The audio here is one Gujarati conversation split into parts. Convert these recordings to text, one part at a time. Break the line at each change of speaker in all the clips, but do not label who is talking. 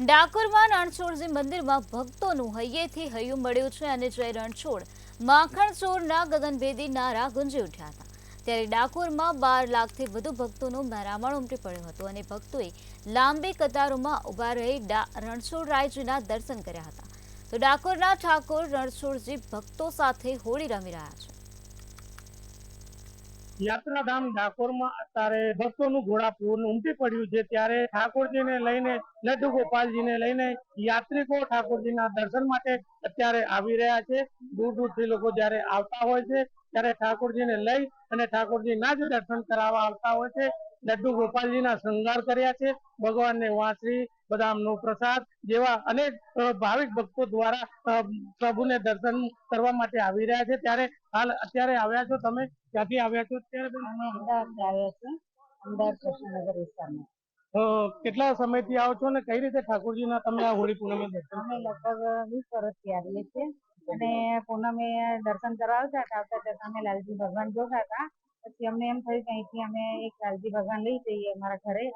ડાકોરમાં રણછોડજી મંદિરમાં ભક્તોનું હૈયેથી હૈયું મળ્યું છે અને જય રણછોડ માખણ ચોરના ગગનભેદી નારા ગુંજી ઉઠ્યા હતા। ત્યારે ડાકોરમાં 12 લાખથી વધુ ભક્તોનો મહેરામણ ઉમટી પડ્યો હતો અને ભક્તોએ લાંબી કતારોમાં ઊભા રહી રણછોડરાયજીના દર્શન કર્યા હતા। તો ડાકોરના ઠાકોર રણછોડજી ભક્તો સાથે હોળી રમી રહ્યા છે।
યાત્રાધામ ડાકોરમાં અત્યારે ભક્તોનું ઘોડાપૂર ઉમટી પડ્યું છે। ત્યારે ઠાકોરજીને લઈને લડ્ડુ ગોપાલજીને લઈને યાત્રિકો ઠાકોરજીના દર્શન માટે અત્યારે આવી રહ્યા છે। દૂર દૂરથી લોકો જ્યારે આવતા હોય છે ત્યારે ઠાકોરજીને લઈ અને ઠાકોરજીના જ દર્શન કરાવવા આવતા હોય છે। લડ્ડુ ગોપાલજીના શૃંગાર કર્યા છે। ભગવાનને વાંસળી બદામનો પ્રસાદ જેવા અનેક ભાવિક ભક્તો દ્વારા પ્રભુને દર્શન કરવા માટે આવી રહ્યા છે। ત્યારે હાલ અત્યારે આવ્યા છો તમે, ક્યાંથી આવ્યા છો? કેટલા સમયથી આવો છો ને કઈ રીતે ઠાકોરજીના તમે આ હોળી પૂનમે દર્શન?
અમે લગભગ 20 વર્ષથી આવીએ છીએ અને પૂનમે દર્શન કરવા આવતા હતા। અમે લાલજી ભગવાન જોતા હતા, પછી અમને એમ થયું કે અહીંથી અમે એક લાલજી ભગવાન લઈ જઈએ અમારા ઘરે।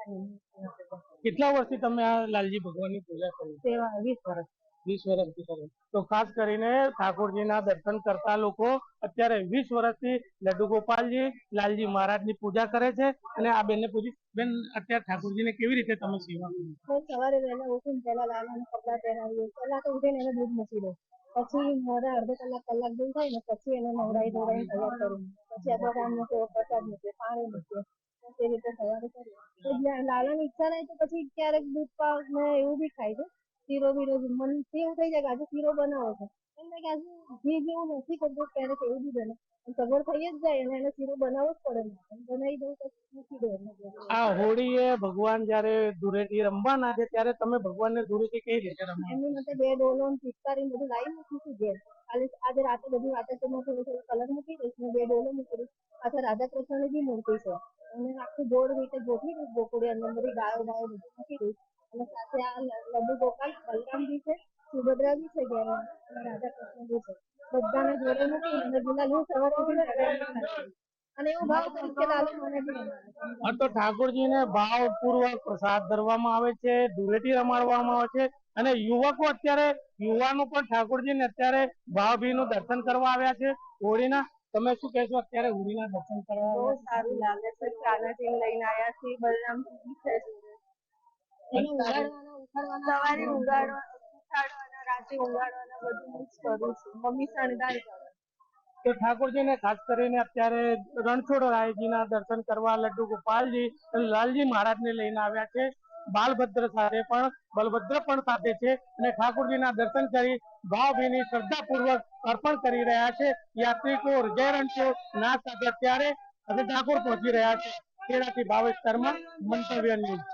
કેટલા વર્ષથી તમે આ લાલજી ભગવાનની પૂજા કરો?
20 વર્ષ।
20 વર્ષથી કરો તો ખાસ કરીને ઠાકોરજીના દર્શન કરતા લોકો અત્યારે 20 વર્ષથી લડ્ડુ ગોપાલજી લાલજી મહારાજની પૂજા કરે છે અને આ બેનને પૂછી બેન અત્યારે ઠાકોરજીને કેવી રીતે તમે સેવા કરો?
સવારે વહેલા ઉઠીને પહેલા લાલાને કપડાં પહેરાવીએ, પહેલા તો ઉઠીને એને દૂધ મૂકી દો, પછી મોડા અડધો કલાક દૂધ થાય ને પછી એને નવડાવી ધોવડાવીને તૈયાર કરું, પછી આપણે કામ મૂકે પ્રસાદ મૂકે પાણી મૂકે તે રીતે સવારે કરીએ। લાલાની ઈચ્છા થાય તો પછી ક્યારેક દૂધ પાક ને એવું બી ખાય છે। શીરો બીરો મન એવું થઈ જાય કે આજે શીરો બનાવો છે એમ કે આજે ઘી જેવું નથી કરતું, ક્યારેક એવું બી બને સગવડ થઈ જ જાય અને એને શીરો બનાવવો જ પડે ને બનાવી દઉં તો મૂકી દો।
આ હોળીએ ભગવાન જયારે ધૂળેટી રમવાના છે ત્યારે તમે ભગવાનને ધૂળેટી કઈ રીતે રમો?
એમની માટે 2 ડોલો પિચકારી બધું લાવી મૂકીશું ઘેર। આજે રાતે બધું રાતે તો થોડો કલર મૂકી દઈશ ને 2 ડોલો મૂકી દઈશ। પાછા રાધા કૃષ્ણની બી મૂર્તિ છે અને આખું ગોળ રીતે ગોઠવી દઈશ, ગોકુળી અંદર બધી ગાયો બધું મૂકી દઈશ અને સાથે આ લડ્ડુ ગોપાલ બલરામજી છે, સુભદ્રા બી છે ઘેર અને રાધા કૃષ્ણ બી છે, બધાને જોડે મૂકી અને ગુલાલ હું સવારે અને એવો ભાવ કરીશ કે લાલુ મને બી
હા, તો ઠાકોરજીને ભાવપૂર્વક પ્રસાદ ધરવામાં આવે છે, ધૂળેટી રમાડવામાં આવે છે અને યુવાનો પણ ઠાકોરજીને અત્યારે ભાવભીનું દર્શન કરવા આવ્યા છે હોળીના। તમે શું કહેશો અત્યારે હોળીના દર્શન કરવા?
બહુ સારું લાગે છે। કાનાજી લઈને આવ્યા છીએ, બલરામજી છે, એને સવારે ઉગાડવાના રાતે ઉગાડવાના બધું મિક્સ કરું છું, મમ્મી શણગાર કરે।
તો ઠાકોરજીને ખાસ કરીને અત્યારે રણછોડરાયજીના દર્શન કરવા લડ્ડુ ગોપાલજી લાલજી મહારાજને લઈને આવ્યા છે। બલભદ્ર પણ સાથે છે અને ઠાકોરજીના દર્શન કરી ભાવભીની શ્રદ્ધાપૂર્વક અર્પણ કરી રહ્યા છે યાત્રિકો। જય રણછોડ ના સાથે અત્યારે ડાકોર પહોંચી રહ્યા છે। ખેડાથી ભાવેશ શર્મા, મંતવ્ય ન્યૂઝ।